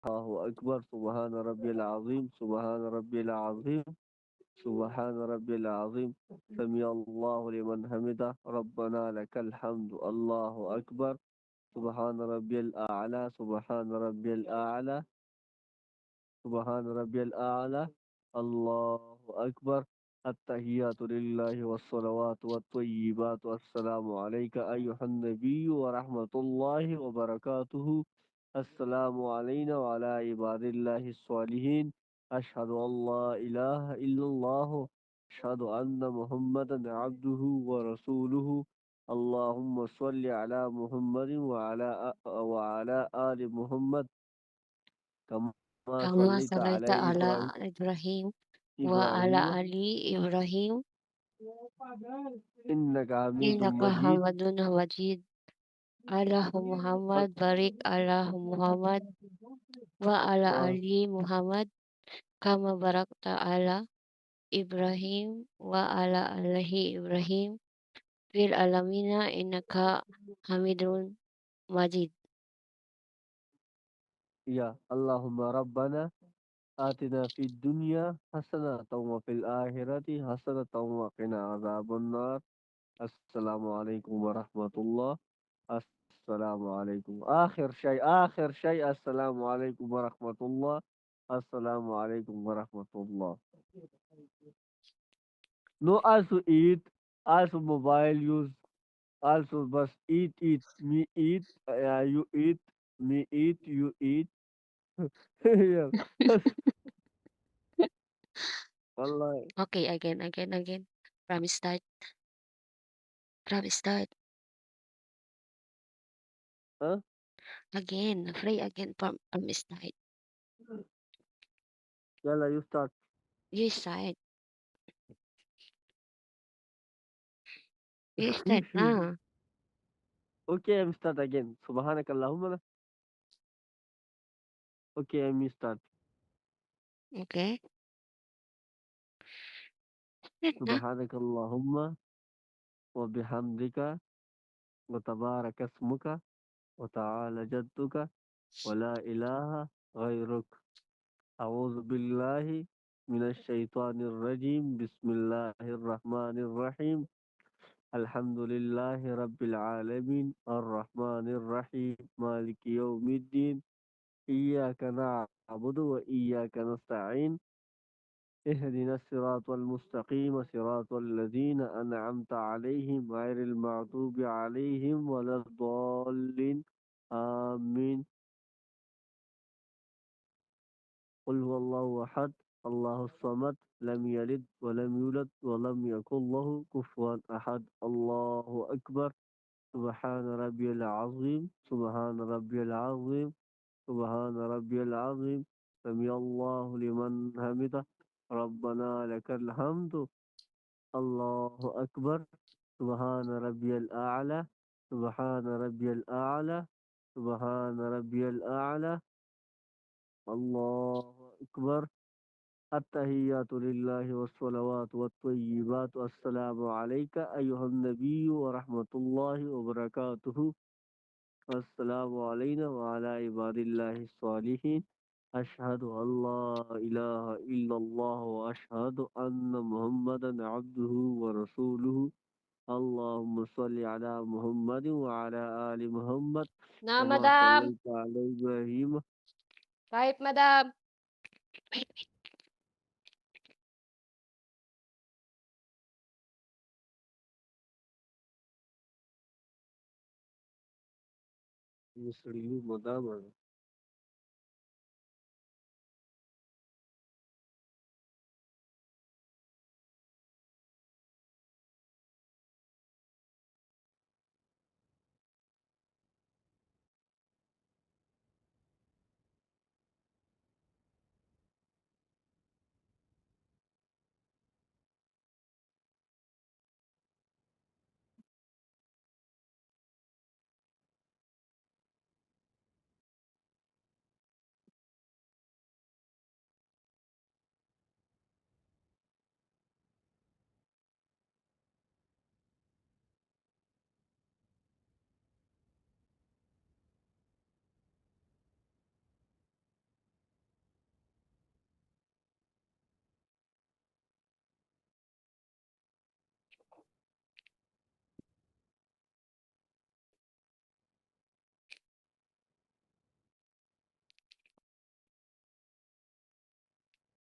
الله أكبر سبحان ربي العظيم سبحان ربي العظيم سبحان ربي العظيم سمع الله لمن حمده ربنا لك الحمد الله أكبر سبحان ربي الأعلى سبحان ربي الأعلى سبحان ربي الأعلى الله أكبر التحيات لله والصلوات والطيبات والسلام عليك أيها النبي ورحمة الله وبركاته السلام علينا وعلى عباد الله الصالحين أشهد أن لا إله إلا الله أشهد أن محمدا عبده ورسوله اللهم صل على محمد وعلى آل محمد كما كما صليت صليت على على إبراهيم وعلى إبراهيم آل إبراهيم إنك حميد إنك مجيد حميد مجيد. على محمد بارك على محمد وعلى آه. آل محمد كما باركت على إبراهيم وعلى آل إبراهيم في العالمين إنك حميد مجيد. يا اللهم ربنا آتنا في الدنيا حسنة وفي الآخرة حسنة وقنا عذاب النار السلام عليكم ورحمة الله السلام عليكم آخر شيء السلام عليكم ورحمة الله السلام عليكم ورحمة الله. No, also eat, also mobile use, also bus eat, me eat, you eat, me eat, you eat. Yeah. Wallahi. Okay, again. From start, from start. Huh? Again, play again from start. Yalla, you start. You start. You start na. Okay, I'm start again. Subhanak Allahumma. Okay, I'm start. Okay. Start na. Subhanak Allahumma wa bihamdika wa tabarak asmuka wa ta'ala jadduka wa la ilaha ghayruk. أعوذ بالله من الشيطان الرجيم بسم الله الرحمن الرحيم الحمد لله رب العالمين الرحمن الرحيم مالك يوم الدين إياك نعبد وإياك نستعين اهدنا الصراط المستقيم صراط الذين أنعمت عليهم غير المغضوب عليهم ولا الضالين آمين قل هو الله أحد الله الصمد لم يلد ولم يولد ولم يكن له كفوا أحد الله أكبر سبحان ربي العظيم سبحان ربي العظيم سبحان ربي العظيم سمع الله لمن حمده ربنا لك الحمد الله أكبر سبحان ربي الأعلى سبحان ربي الأعلى سبحان ربي الأعلى الله أكبر التحيات لله والصلوات والطيبات والسلام عليك أيها النبي ورحمة الله وبركاته السلام علينا وعلى عباد الله الصالحين أشهد أن لا إله إلا الله وأشهد أن محمدا عبده ورسوله اللهم صل على محمد وعلى آل محمد Na, كما madam. صليت على إبراهيم Kahit, madam. Wait, wait. يسر مدامنا